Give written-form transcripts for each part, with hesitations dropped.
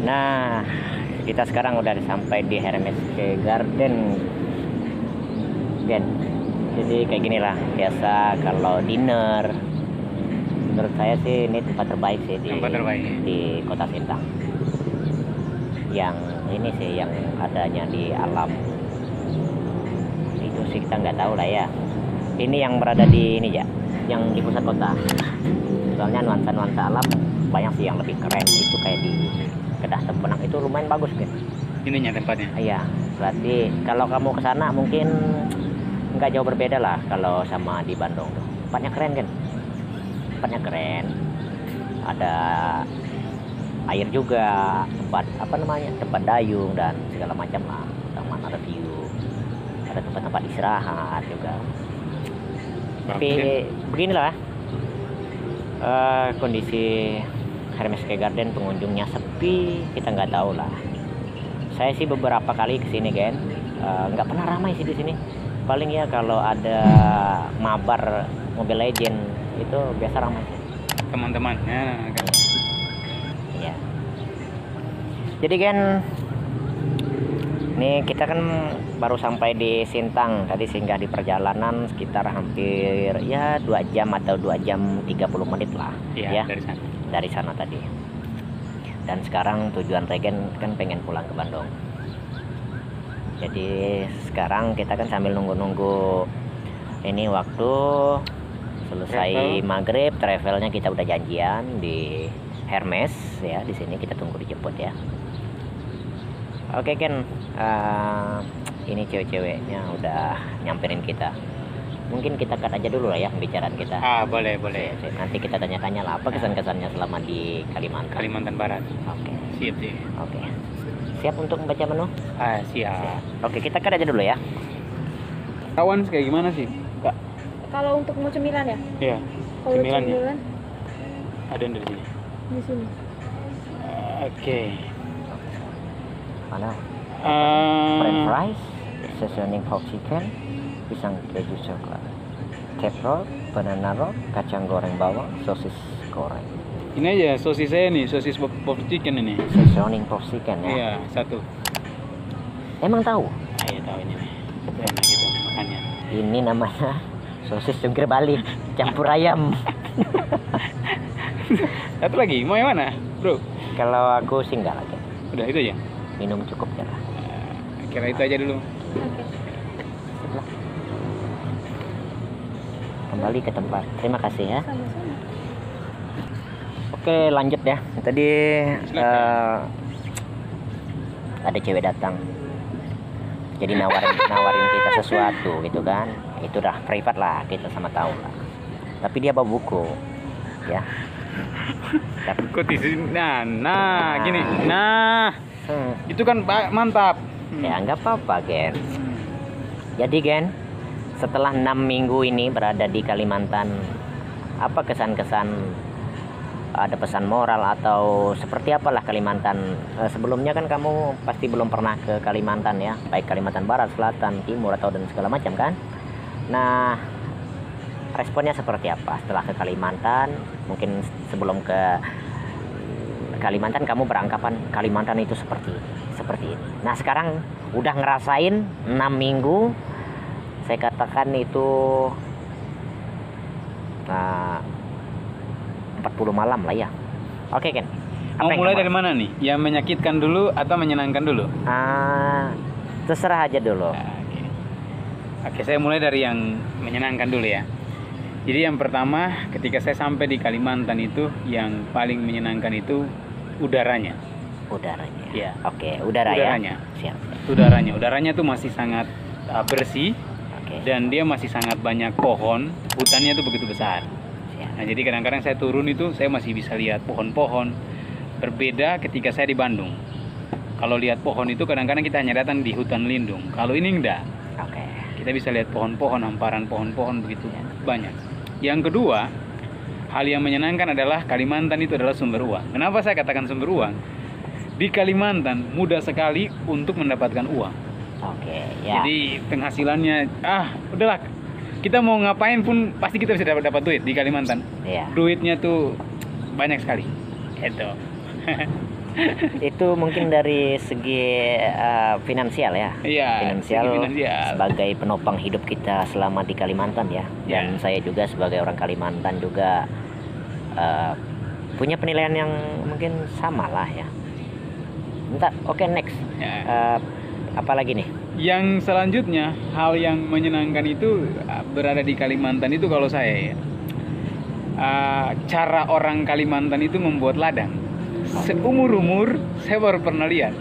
Nah, kita sekarang udah sampai di Hermes Garden, Gen. Jadi kayak gini lah, biasa kalau dinner. Menurut saya sih ini tempat terbaik sih di Kota Sintang. Yang ini sih yang adanya di alam. Itu sih kita nggak tahu lah ya. Ini yang berada di ini ya, yang di pusat kota. Soalnya nuansa-nuansa alam banyak sih yang lebih keren. Itu kayak di Kedah Tempenang itu lumayan bagus kan. Ininya tempatnya. Iya, berarti kalau kamu ke sana mungkin nggak jauh berbeda lah kalau sama di Bandung tuh. Tempatnya keren kan? Tempatnya keren. Ada air juga, tempat apa namanya? Tempat dayung dan segala macam lah. Taman, ada view. Ada tempat-tempat istirahat juga. Tapi beginilah kondisi Hermes Garden, pengunjungnya sepi, kita nggak tahu lah. Saya sih beberapa kali kesini kan, nggak pernah ramai sih di sini. Paling ya kalau ada mabar Mobile Legend itu biasa ramai. Teman-teman, ya. Iya. Jadi kan, nih kita kan baru sampai di Sintang. Tadi singgah di perjalanan sekitar hampir ya 2 jam atau 2 jam 30 menit lah. Iya, Ya. dari sana Tadi. Dan sekarang tujuan Regen kan pengen pulang ke Bandung. Jadi sekarang kita kan sambil nunggu-nunggu ini waktu selesai maghrib, travelnya kita udah janjian di Hermes ya, di sini kita tunggu dijemput ya. Oke Ken, ini cewek-ceweknya udah nyamperin kita. Mungkin kita cut aja dulu lah ya pembicaraan kita. Boleh. Nanti kita tanya-tanya lah apa kesan-kesannya selama di Kalimantan Barat. Oke. Siap sih. Oke. Siap untuk membaca menu? Siap. Oke, kita cut aja dulu ya. Kawan kayak gimana sih, Kak? Kalau untuk mau cemilan ya? Iya. Kalau Cemilan ya? cemilan Ada yang dari sini. di sini. Oke. Mana? French fries, seasoning pork chicken, pisang keju coklat, teprol, banana roll, kacang goreng bawang, sosis goreng. Ini aja sosis saya nih, sosis pop chicken ini. Seasoning pork chicken ya. Iya, satu. Emang tahu? Iya tahu ini nih. Enak gitu makannya. Ini namanya sosis jungkir balik campur ayam. Satu lagi, mau yang mana, bro? Kalau aku sih enggak lagi. Udah itu aja. Minum cukup ya lah. Kira itu aja dulu. Oke. Kembali ke tempat. Terima kasih ya. Sama-sama. Oke, lanjut ya. Tadi ada cewek datang. Jadi nawarin kita sesuatu gitu kan. Itu udah privat lah, kita sama tahu lah. Tapi dia bawa buku. Ya. Tapi Kok di sini? Nah, gini. Nah, itu kan mantap. ya nggak apa-apa, Gen. Jadi, Gen, setelah 6 minggu ini berada di Kalimantan, apa kesan-kesan, ada pesan moral atau seperti apalah Kalimantan? Sebelumnya kan kamu pasti belum pernah ke Kalimantan ya, baik Kalimantan Barat, Selatan, Timur atau dan segala macam kan? Nah, responnya seperti apa setelah ke Kalimantan? Mungkin sebelum ke Kalimantan kamu beranggapan Kalimantan itu seperti ini. Nah, sekarang udah ngerasain 6 minggu, saya katakan itu 40 malam lah ya. Oke, Ken. Mau mulai dari mana nih? Yang menyakitkan dulu atau menyenangkan dulu? Terserah aja dulu. Oke, saya mulai dari yang menyenangkan dulu ya. Jadi yang pertama, ketika saya sampai di Kalimantan itu, yang paling menyenangkan itu udaranya. Ya. Oke, udaranya. Siap. Udaranya tuh masih sangat bersih. Oke. Dan dia masih sangat banyak pohon. Hutannya tuh begitu besar. Siap. Nah, jadi kadang-kadang saya turun itu saya masih bisa lihat pohon-pohon. Berbeda ketika saya di Bandung. Kalau lihat pohon itu kadang-kadang kita hanya datang di hutan lindung. Kalau ini enggak. Oke. Kita bisa lihat pohon-pohon, hamparan pohon-pohon begitu banyak. Yang kedua, hal yang menyenangkan adalah Kalimantan itu adalah sumber uang. Kenapa saya katakan sumber uang? Di Kalimantan mudah sekali untuk mendapatkan uang. Oke, ya. Jadi penghasilannya, udahlah. Kita mau ngapain pun pasti kita bisa dapat duit di Kalimantan. Iya. Duitnya tuh banyak sekali. Gitu. Itu mungkin dari segi finansial ya. Iya, Finansial segi finansial. sebagai penopang hidup kita selama di Kalimantan ya. Dan Ya. saya juga sebagai orang Kalimantan juga eh, punya penilaian yang mungkin sama lah ya. Entah, oke, next. Ya. Apa lagi nih? Yang selanjutnya, hal yang menyenangkan itu berada di Kalimantan itu kalau saya ya. Cara orang Kalimantan itu membuat ladang. Seumur-umur saya baru pernah lihat.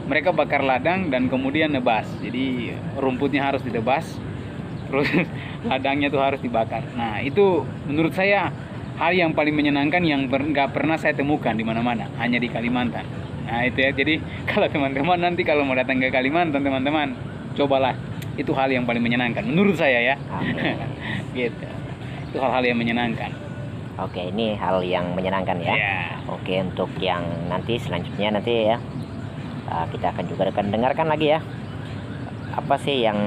Mereka bakar ladang dan kemudian nebas. Jadi rumputnya harus ditebas, terus ladangnya tuh harus dibakar. Nah itu menurut saya hal yang paling menyenangkan yang nggak pernah saya temukan di mana-mana, hanya di Kalimantan. Nah itu ya. Jadi kalau teman-teman nanti kalau mau datang ke Kalimantan, teman-teman cobalah. Itu hal yang paling menyenangkan menurut saya ya. Oke. Gitu. Itu hal-hal yang menyenangkan. Oke, ini hal yang menyenangkan ya. Ya. Oke, untuk yang nanti selanjutnya nanti ya kita akan juga akan dengarkan lagi ya. Apa sih yang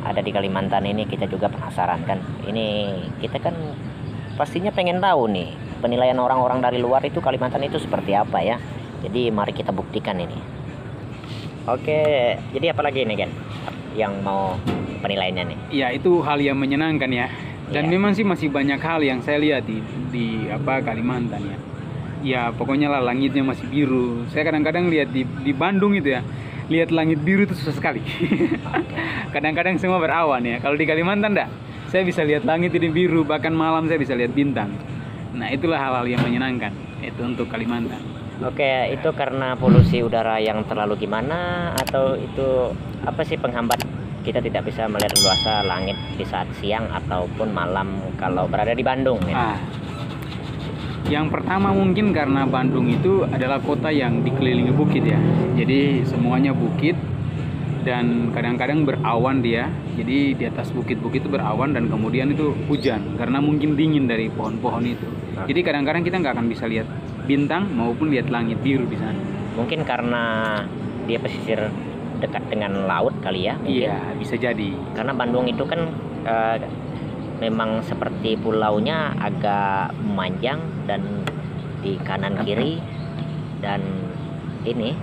ada di Kalimantan ini, kita juga penasaran kan. Ini kita kan pastinya pengen tahu nih penilaian orang-orang dari luar itu Kalimantan itu seperti apa ya. Jadi mari kita buktikan ini. Oke, jadi apa lagi nih Gen yang mau penilaiannya nih? Ya itu hal yang menyenangkan ya. Dan Iya. memang sih masih banyak hal yang saya lihat di Kalimantan ya. Ya pokoknya lah langitnya masih biru. Saya kadang-kadang lihat di Bandung itu ya, lihat langit biru itu susah sekali. Kadang-kadang semua berawan ya. Kalau di Kalimantan enggak, saya bisa lihat langit ini biru, bahkan malam saya bisa lihat bintang. Nah itulah hal-hal yang menyenangkan itu untuk Kalimantan. Oke, itu karena polusi udara yang terlalu gimana, atau itu apa sih penghambat kita tidak bisa melihat luasa langit di saat siang ataupun malam kalau berada di Bandung ya? Yang pertama mungkin karena Bandung itu adalah kota yang dikelilingi bukit ya. Jadi semuanya bukit dan kadang-kadang berawan dia. Jadi di atas bukit-bukit itu berawan dan kemudian itu hujan karena mungkin dingin dari pohon-pohon itu. Jadi kadang-kadang kita nggak akan bisa lihat bintang maupun lihat langit biru di sana. Mungkin karena dia pesisir dekat dengan laut kali ya mungkin. Iya, bisa jadi. Karena Bandung itu kan memang seperti pulaunya agak memanjang dan di kanan kiri dan ini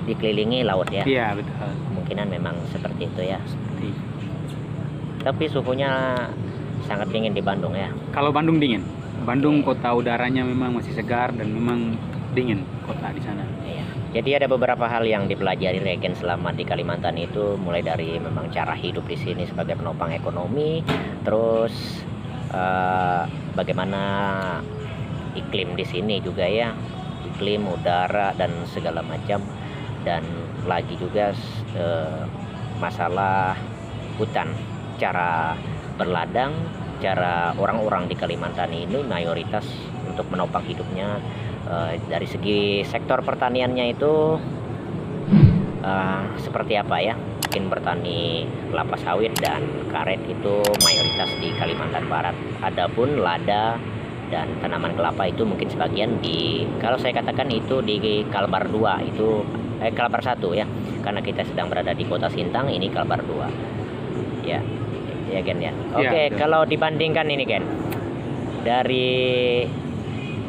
dikelilingi laut ya. Iya, betul. Kemungkinan memang seperti itu ya. Seperti. Tapi suhunya sangat dingin di Bandung ya. Kalau Bandung dingin. Bandung Oke. kota udaranya memang masih segar dan memang dingin kota di sana. Iya. Jadi ada beberapa hal yang dipelajari Regen selama di Kalimantan itu, mulai dari memang cara hidup di sini sebagai penopang ekonomi, terus bagaimana iklim di sini juga ya, iklim, udara dan segala macam, dan lagi juga masalah hutan, cara berladang, cara orang-orang di Kalimantan ini mayoritas untuk menopang hidupnya. Dari segi sektor pertaniannya itu seperti apa ya, mungkin bertani kelapa sawit dan karet itu mayoritas di Kalimantan Barat. Adapun lada dan tanaman kelapa itu mungkin sebagian kalau saya katakan itu di Kalbar 2 itu Kalbar 1 ya, karena kita sedang berada di Kota Sintang, ini Kalbar 2 ya Gen ya. Oke, betul. kalau dibandingkan ini Gen,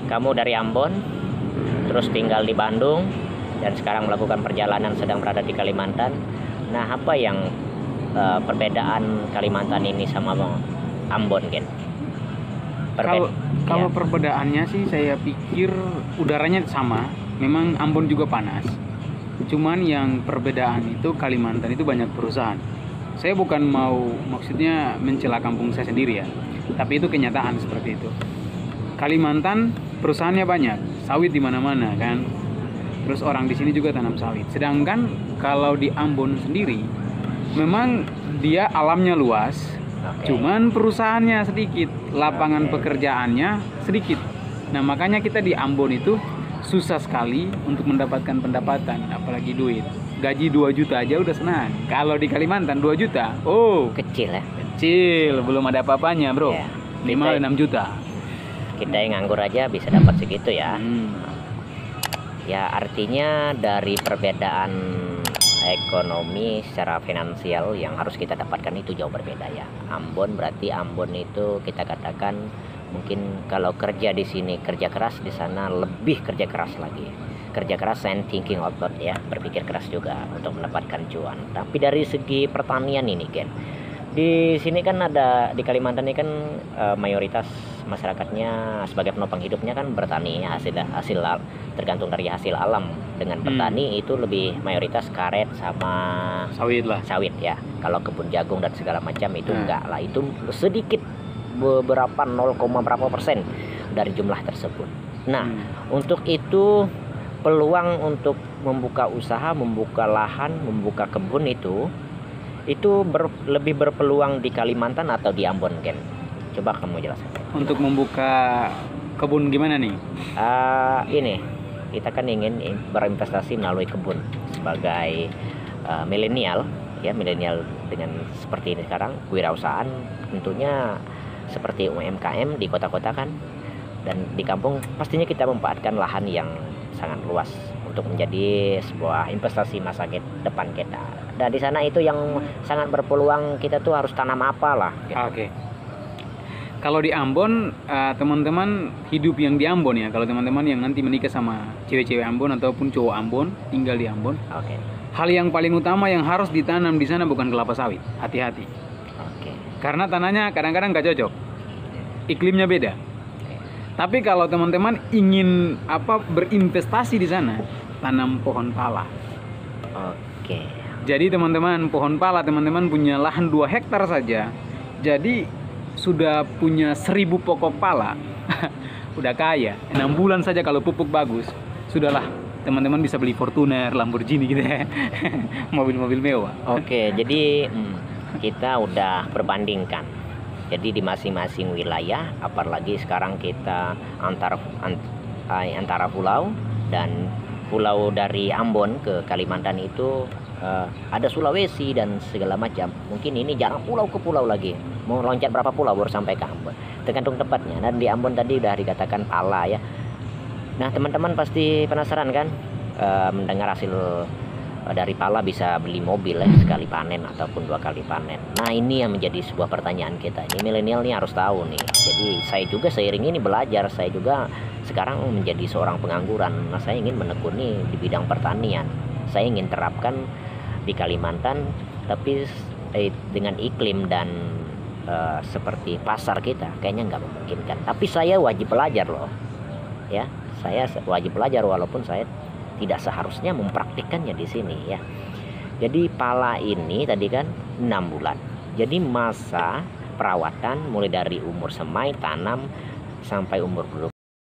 kamu dari Ambon, terus tinggal di Bandung, dan sekarang melakukan perjalanan sedang berada di Kalimantan. Nah, apa yang perbedaan Kalimantan ini sama Ambon, Gen? Kalau perbedaannya sih saya pikir udaranya sama. Memang Ambon juga panas. Cuman yang perbedaan itu Kalimantan itu banyak perusahaan. Saya bukan mau maksudnya mencela kampung saya sendiri ya, tapi itu kenyataan seperti itu. Kalimantan perusahaannya banyak, sawit di mana-mana kan. Terus orang di sini juga tanam sawit. Sedangkan kalau di Ambon sendiri, memang dia alamnya luas, Oke. cuman perusahaannya sedikit, lapangan Oke. pekerjaannya sedikit. Nah makanya kita di Ambon itu susah sekali untuk mendapatkan pendapatan, apalagi duit. Gaji 2 juta aja udah senang. Kalau di Kalimantan 2 juta, oh Kecil ya. kecil, belum ada apa-apanya bro. Ya. 5-6 juta. Kita yang nganggur aja bisa dapat segitu ya. Hmm. Ya, artinya dari perbedaan ekonomi secara finansial yang harus kita dapatkan itu jauh berbeda ya. Ambon berarti Ambon itu kita katakan mungkin kalau kerja di sini kerja keras, di sana lebih kerja keras lagi. kerja keras and thinking out loud ya, berpikir keras juga untuk mendapatkan cuan. Tapi dari segi pertanian ini Ken, di sini kan ada di Kalimantan ini kan mayoritas masyarakatnya sebagai penopang hidupnya kan bertani ya, tergantung dari hasil alam. Dengan bertani itu lebih mayoritas karet sama Sawit lah. sawit ya. Kalau kebun jagung dan segala macam itu enggak lah, itu sedikit, beberapa 0, berapa persen dari jumlah tersebut. Nah, untuk itu peluang untuk membuka usaha, membuka lahan, membuka kebun itu lebih berpeluang di Kalimantan atau di Ambon, Ken? Coba kamu jelaskan. Untuk membuka kebun gimana nih? Ini kita kan ingin berinvestasi melalui kebun sebagai milenial ya, milenial dengan seperti ini sekarang, kewirausahaan tentunya seperti UMKM di kota-kota kan, dan di kampung pastinya kita memanfaatkan lahan yang sangat luas untuk menjadi sebuah investasi masa depan kita. Dan di sana itu yang sangat berpeluang, kita tuh harus tanam apa lah. Oke. Kalau di Ambon, teman-teman hidup yang di Ambon ya. Kalau teman-teman yang nanti menikah sama cewek-cewek Ambon ataupun cowok Ambon, tinggal di Ambon. Oke. Hal yang paling utama yang harus ditanam di sana bukan kelapa sawit. Hati-hati. Oke. Karena tanahnya kadang-kadang nggak cocok. Iklimnya beda. Tapi kalau teman-teman ingin berinvestasi di sana, tanam pohon pala. Oke. Jadi teman-teman, pohon pala teman-teman punya lahan 2 hektar saja. Jadi sudah punya 1000 pokok pala. Udah kaya. 6 bulan saja kalau pupuk bagus, sudahlah teman-teman bisa beli Fortuner, Lamborghini gitu ya. Mobil-mobil mewah. Oke, jadi kita udah perbandingkan. Jadi di masing-masing wilayah, apalagi sekarang kita antara pulau, dan pulau dari Ambon ke Kalimantan itu ada Sulawesi dan segala macam. Mungkin ini jarang pulau ke pulau lagi. Mau loncat berapa pulau baru sampai ke Ambon. Tergantung tempatnya. Dan di Ambon tadi udah dikatakan pala ya. Nah, teman-teman pasti penasaran kan mendengar hasil dari pala bisa beli mobil ya, sekali panen ataupun 2 kali panen. Nah, ini yang menjadi sebuah pertanyaan kita. Ini milenial nih harus tahu nih. Jadi saya juga seiring ini belajar. Saya juga sekarang menjadi seorang pengangguran. Nah, saya ingin menekuni di bidang pertanian. Saya ingin terapkan di Kalimantan, tapi dengan iklim dan seperti pasar kita kayaknya nggak memungkinkan. Tapi saya wajib belajar loh, ya. Saya wajib belajar walaupun saya tidak seharusnya mempraktikkannya di sini ya. Jadi pala ini tadi kan 6 bulan. Jadi masa perawatan mulai dari umur semai tanam sampai umur